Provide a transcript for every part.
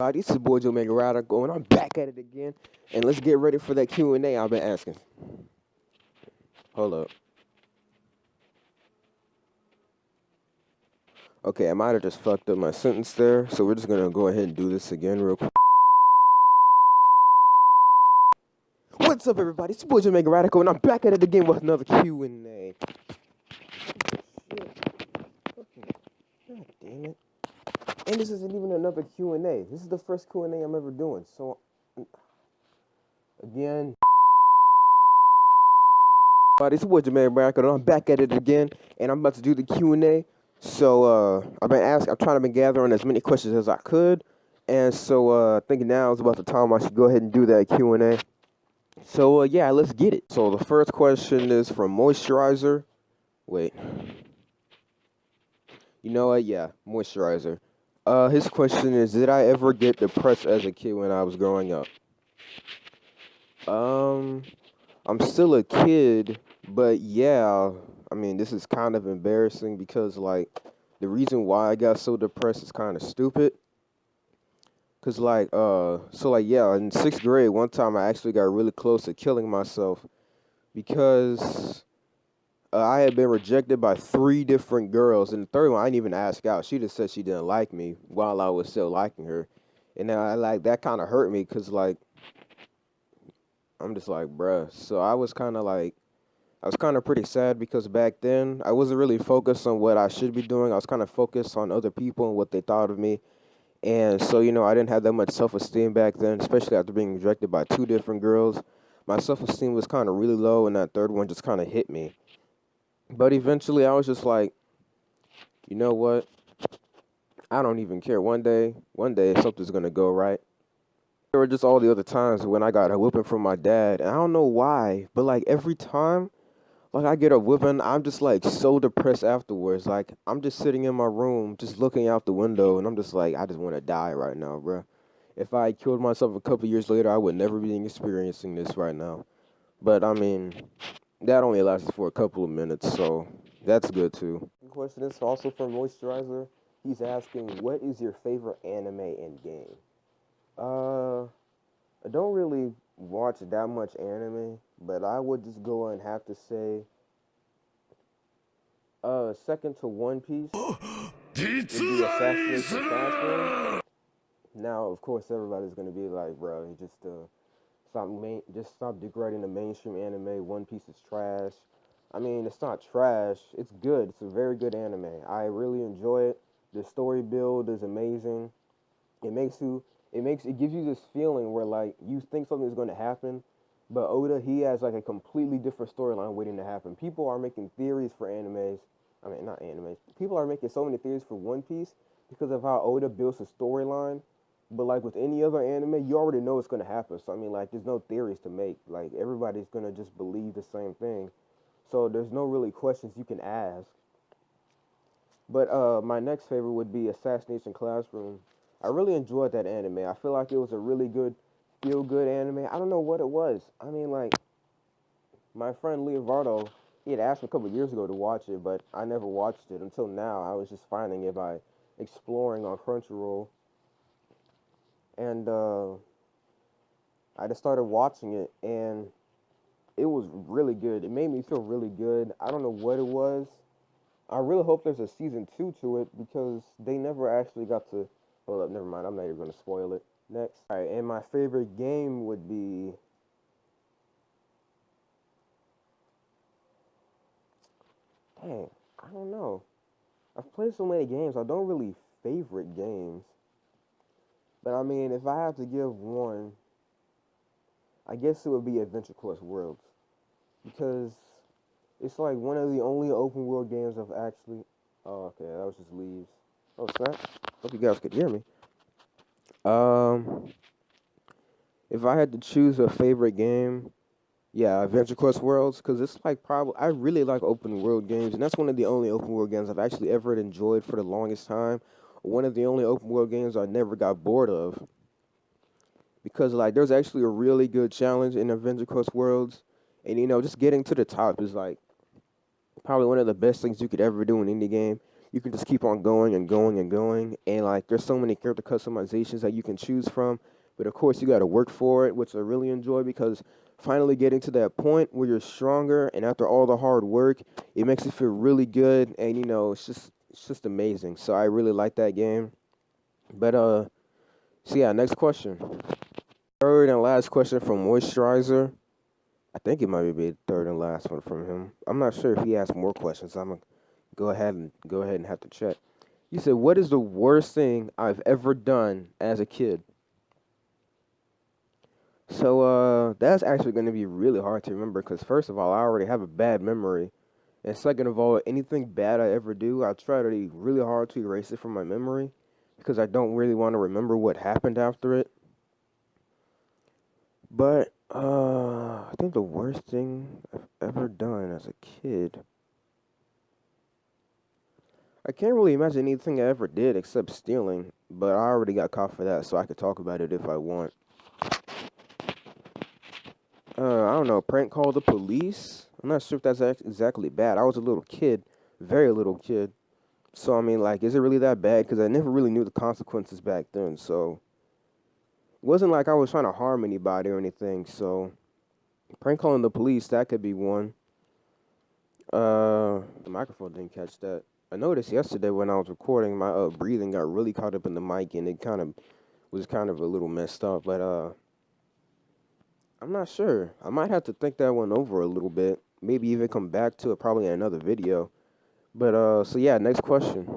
This is boy Joe Mega Radical, and I'm back at it again. And let's get ready for that Q&A I've been asking. Hold up. Okay, I might have just fucked up my sentence there, so we're just gonna go ahead and do this again real quick. What's up, everybody? It's boy Joe Mega Radical, and I'm back at it again with another Q&A. God damn it. And this isn't even another Q&A. This is the first Q&A I'm ever doing. So, again, it's boy Joe Mega Radical, and I'm back at it again, and I'm about to do the Q&A. So, I'm trying to be gathering as many questions as I could. And so, I think now is about the time I should go ahead and do that Q&A. So, yeah, let's get it. So, the first question is from Moisturizer. Wait. You know what? Yeah, Moisturizer. His question is, did I ever get depressed as a kid when I was growing up? I'm still a kid, but yeah, I mean, this is kind of embarrassing because, like, the reason why I got so depressed is kind of stupid. Cause yeah, in 6th grade, one time I actually got really close to killing myself because I had been rejected by 3 different girls, and the third one I didn't even ask out. She just said she didn't like me while I was still liking her, and that kind of hurt me, cause like I'm just like, bruh. So I was kind of pretty sad because back then I wasn't really focused on what I should be doing. I was kind of focused on other people and what they thought of me. And so, I didn't have that much self-esteem back then, especially after being rejected by 2 different girls. My self-esteem was kind of really low, and that third one just kind of hit me. But eventually, I was just like, you know what? I don't even care. One day, something's going to go right. There were just all the other times when I got a whooping from my dad, and I don't know why, but like every time, like I get a whooping, I'm just like so depressed afterwards. Like I'm just sitting in my room, just looking out the window, and I'm just like, I just want to die right now, bro. If I had killed myself a couple years later, I would never be experiencing this right now. But I mean, that only lasted for a couple of minutes, so that's good too. The question is also from Moisturizer. He's asking, what is your favorite anime and game? I don't really watch that much anime, but I would just go and have to say, second to One Piece would be Assassination Classroom. Now, of course, everybody's gonna be like, bro, you just stop degrading the mainstream anime. One Piece is trash. I mean, it's not trash. It's good. It's a very good anime. I really enjoy it. The story build is amazing. It makes you, it gives you this feeling where like you think something's going to happen, but Oda, he has like a completely different storyline waiting to happen. People are making theories for animes. I mean, not animes. People are making so many theories for One Piece because of how Oda builds a storyline. But like with any other anime, you already know it's gonna happen. So I mean, like, there's no theories to make. Like everybody's gonna just believe the same thing. So there's no really questions you can ask. But my next favorite would be Assassination Classroom. I really enjoyed that anime. I feel like it was a really good, feel good anime. I don't know what it was. I mean, like my friend Leovardo, he had asked me a couple of years ago to watch it, but I never watched it until now. I was just finding it by exploring on Crunchyroll, and I just started watching it, and it was really good. It made me feel really good. I don't know what it was. I really hope there's a season 2 to it because they never actually got to. Hold up, never mind. I'm not even gonna spoil it. Next, all right, and my favorite game would be. Dang, I don't know. I've played so many games. I don't really favorite games, but I mean, if I have to give one, I guess it would be Adventure Quest Worlds because it's like one of the only open world games I've actually. Oh, okay, that was just leaves. Oh, snap! Hope you guys could hear me. Um, if I had to choose a favorite game, yeah, Adventure Quest Worlds, because it's like probably I really like open world games, and that's one of the only open world games I've actually ever enjoyed for the longest time. One of the only open world games I never got bored of, because like there's actually a really good challenge in Adventure Quest Worlds, and just getting to the top is like probably one of the best things you could ever do in any game. you can just keep on going and going and going. And like, there's so many character customizations that you can choose from. But of course, you got to work for it, which I really enjoy because finally getting to that point where you're stronger, and after all the hard work, it makes you feel really good. And it's just amazing. So I really like that game. But so yeah, next question. Third and last question from Moisturizer. I think it might be the third and last one from him. I'm not sure if he asked more questions. I'm gonna go ahead and have to check. You said, "What is the worst thing I've ever done as a kid?" So that's actually going to be really hard to remember because first of all, I already have a bad memory, and second of all, anything bad I ever do, I try to really hard to erase it from my memory because I don't really want to remember what happened after it. But I think the worst thing I've ever done as a kid, I can't really imagine anything I ever did except stealing. But I already got caught for that, so I could talk about it if I want. I don't know, prank call the police. I'm not sure if that's exactly bad. I was a little kid, very little kid. So I mean, like, is it really that bad? Because I never really knew the consequences back then. So it wasn't like I was trying to harm anybody or anything. So prank calling the police, that could be one. The microphone didn't catch that. I noticed yesterday when I was recording, my breathing got really caught up in the mic, and it kind of was kind of a little messed up. But I'm not sure. I might have to think that one over a little bit. Maybe even come back to it probably in another video. But so yeah, next question.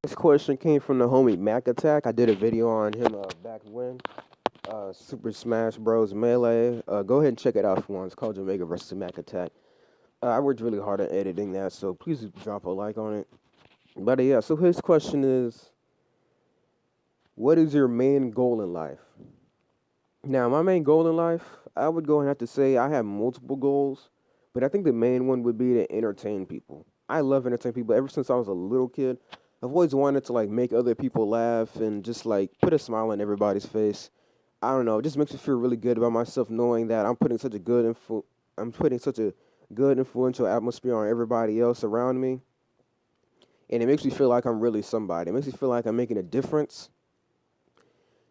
This question came from the homie Mac Attack. I did a video on him back when. Super Smash Bros. Melee. Go ahead and check it out if you want. It's called Jamaica vs. Mac Attack. I worked really hard at editing that, so please drop a like on it. But yeah, so his question is, what is your main goal in life? Now, my main goal in life, I would go and have to say I have multiple goals, but I think the main one would be to entertain people. I love entertaining people. Ever since I was a little kid, I've always wanted to like make other people laugh and just like put a smile on everybody's face. I don't know, it just makes me feel really good about myself knowing that I'm putting such a good influential atmosphere on everybody else around me, and it makes me feel like I'm really somebody. It makes me feel like I'm making a difference.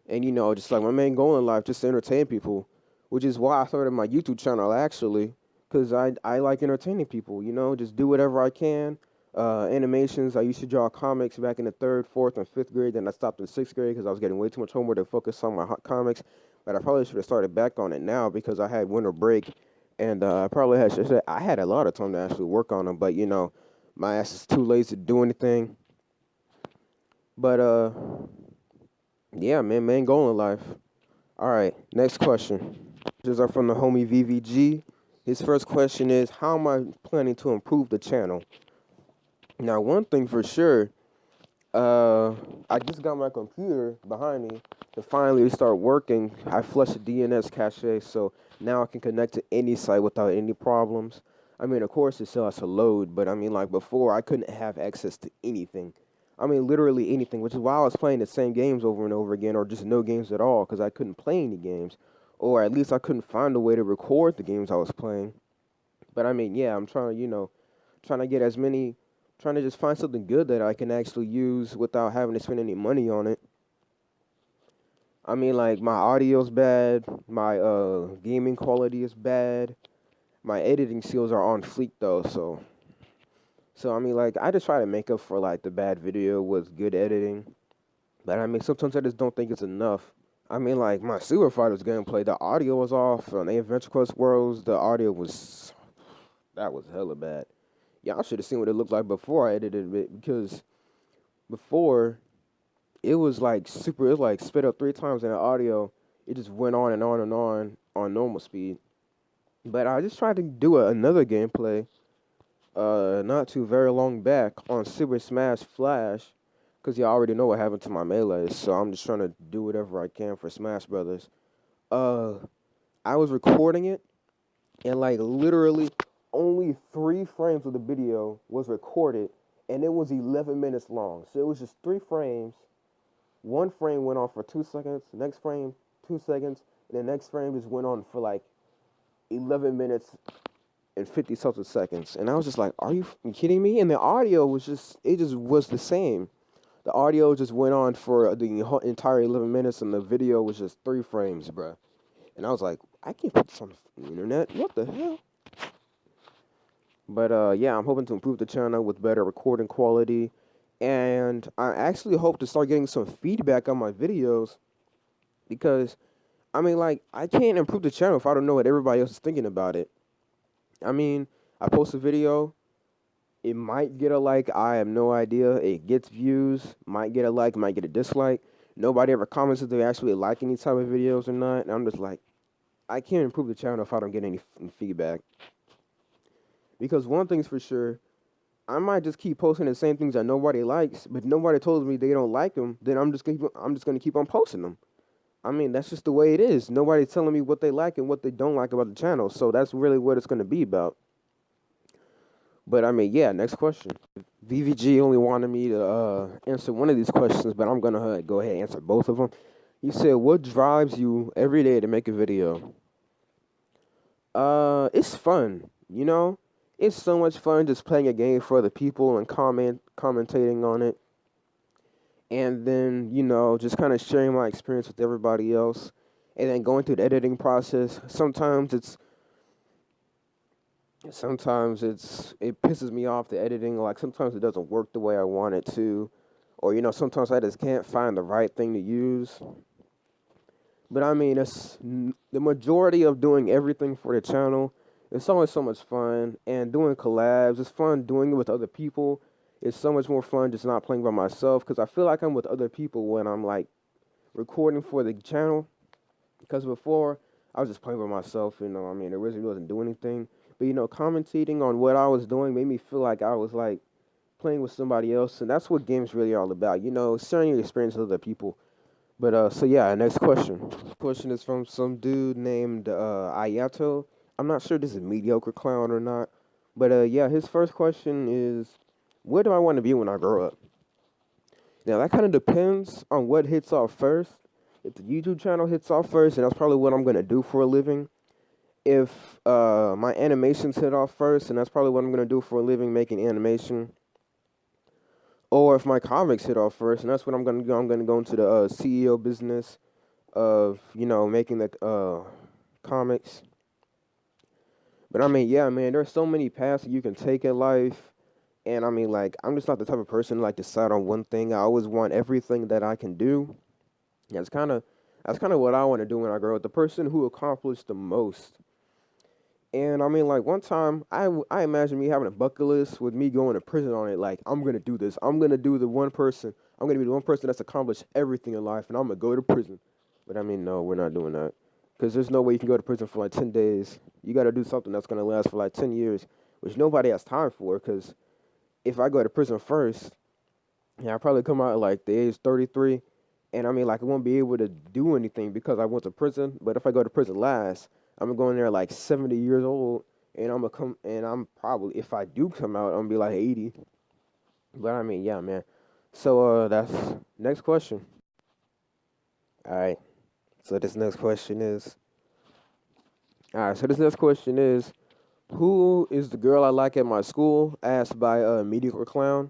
And just like my main goal in life, just to entertain people, which is why I started my YouTube channel actually, because I like entertaining people. Just do whatever I can. Animations. I used to draw comics back in the third, fourth, and fifth grade. Then I stopped in sixth grade because I was getting way too much homework to focus on my comics. But I probably should have started back on it now because I had winter break, and I probably I had a lot of time to actually work on them. But my ass is too lazy to do anything. But yeah, man, main goal in life. All right, next question. These are from the homie VVG. His first question is, how am I planning to improve the channel? Now, one thing for sure, I just got my computer behind me to finally start working. I flushed the DNS cache, so now I can connect to any site without any problems. I mean, of course, it still has to load, but I mean, like before, I couldn't have access to anything. I mean, literally anything, which is why I was playing the same games over and over again, or just no games at all, because I couldn't play any games, or at least I couldn't find a way to record the games I was playing. But I mean, yeah, I'm trying to, trying to get as many, trying to just find something good that I can actually use without having to spend any money on it. I mean, like my audio's bad, my gaming quality is bad, my editing skills are on fleek though, so I mean, like I just try to make up for like the bad video with good editing. But I mean, sometimes I just don't think it's enough. I mean, like my Super Fighters gameplay, the audio was off. On the Adventure Quest Worlds, the audio was that was hella bad. Y'all should have seen what it looked like before I edited it because before it was like super. It was like sped up 3 times in the audio. It just went on and on and on normal speed. But I just tried to do another gameplay, not too very long back on Super Smash Flash, because you already know what happened to my Melee. So I'm just trying to do whatever I can for Smash Brothers. I was recording it, and like literally only 3 frames of the video was recorded, and it was 11 minutes long. So it was just 3 frames. 1 frame went on for 2 seconds, the next frame 2 seconds, and the next frame just went on for like 11 minutes and 50 something seconds. And I was just like, are you kidding me? And the audio was it just was the same. The audio just went on for the whole entire 11 minutes, and the video was just 3 frames, bruh. And I was like, I can't put this on the internet. What the hell? But yeah, I'm hoping to improve the channel with better recording quality. And I actually hope to start getting some feedback on my videos, because, I mean, like, I can't improve the channel if I don't know what everybody else is thinking about it. I mean, I post a video, it might get a like, I have no idea. It gets views, might get a like, might get a dislike. Nobody ever comments if they actually like any type of videos or not. And I'm just like, I can't improve the channel if I don't get any feedback. Because one thing's for sure, I might just keep posting the same things that nobody likes, but nobody told me they don't like them. Then I'm just gonna keep on posting them. I mean, that's just the way it is. Nobody's telling me what they like and what they don't like about the channel, so that's really what it's gonna be about. But I mean, yeah. Next question. VVG only wanted me to answer one of these questions, but I'm gonna go ahead and answer both of them. He said, "What drives you every day to make a video?" It's fun, you know. It's so much fun just playing a game for other people and commentating on it, and then just kind of sharing my experience with everybody else, and then going through the editing process. Sometimes it pisses me off, the editing. Like, sometimes it doesn't work the way I want it to, or sometimes I just can't find the right thing to use. But I mean, it's the majority of doing everything for the channel. It's always so much fun, and doing collabs, it's fun doing it with other people. It's so much more fun just not playing by myself, because I feel like I'm with other people when I'm like recording for the channel. Because before, I was just playing by myself, I mean, it really wasn't doing anything. But commentating on what I was doing made me feel like I was like playing with somebody else, and that's what games really are all about. Sharing your experience with other people. But so yeah, next question. This question is from some dude named Ayato. I'm not sure if this is mediocre clown or not, but yeah, his first question is, where do I want to be when I grow up? Now that kind of depends on what hits off first. If the YouTube channel hits off first, and that's probably what I'm gonna do for a living. If my animations hit off first, and that's probably what I'm gonna do for a living, making animation. Or if my comics hit off first, and that's what I'm gonna go. I'm gonna go into the CEO business of making the comics. But I mean, yeah, man, there's so many paths that you can take in life, and I mean, like, I'm just not the type of person to like decide on one thing. I always want everything that I can do. That's kind of what I want to do when I grow up. The person who accomplished the most. And I mean, like, one time, I imagine me having a bucket list with me going to prison on it. Like, I'm gonna do this. I'm gonna do the one person. I'm gonna be the one person that's accomplished everything in life, and I'm gonna go to prison. But I mean, no, we're not doing that, because there's no way you can go to prison for like 10 days. You got to do something that's gonna last for like 10 years, which nobody has time for. Because if I go to prison first, yeah, I'll probably come out at like the age 33, and I mean, like, I won't be able to do anything because I went to prison. But if I go to prison last, I'm going there like 70 years old, and I'm probably, if I do come out, I'm gonna be like 80. But I mean, yeah, man. So that's next question. All right. So this next question is, who is the girl I like at my school? Asked by a mediocre clown.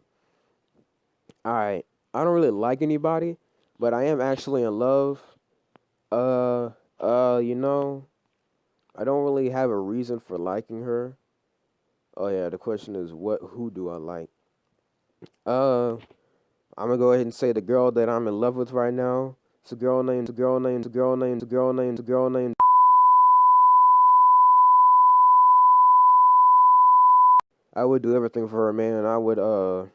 All right. I don't really like anybody, but I am actually in love. Uh, you know. I don't really have a reason for liking her. Oh yeah, the question is who do I like? Uh I'm gonna go ahead and say the girl that I'm in love with right now. It's a girl named. I would do everything for her, man. I would I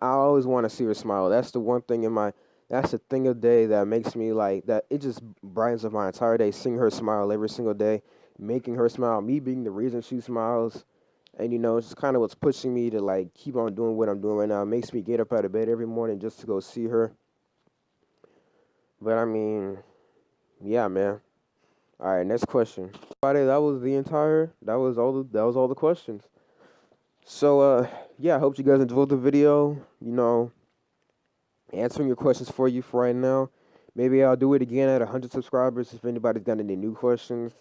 always want to see her smile. That's the one thing that's the thing of the day that makes me like that. It just brightens up my entire day. Seeing her smile every single day, making her smile, me being the reason she smiles, and it's just kind of what's pushing me to like keep on doing what I'm doing right now. It makes me get up out of bed every morning just to go see her. But I mean, yeah, man. All right, next question. Friday, that was all the questions. So yeah, I hope you guys enjoyed the video. Answering your questions for you for right now. Maybe I'll do it again at 100 subscribers if anybody's got any new questions.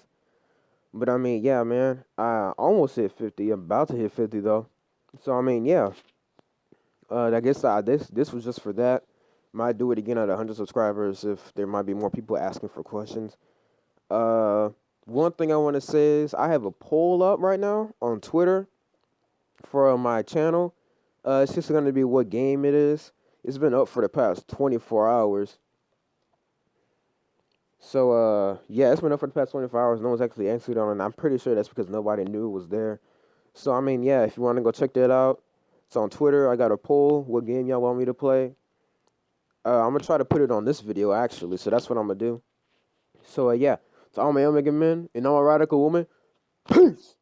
But I mean, yeah, man, I almost hit 50. I'm about to hit 50 though. So I mean, yeah. I guess this was just for that. Might do it again at 100 subscribers if there might be more people asking for questions. Uh, One thing I want to say is I have a poll up right now on Twitter for my channel. It's just going to be what game it is. It's been up for the past 24 hours. So, yeah, it's been up for the past 24 hours. No one's actually answered on it. And I'm pretty sure that's because nobody knew it was there. So, I mean, yeah, if you want to go check that out, it's on Twitter. I got a poll. What game y'all want me to play? I'm going to try to put it on this video, actually. So, that's what I'm going to do. So, yeah. So, I'm a Omega Man, and I'm a radical woman. Peace!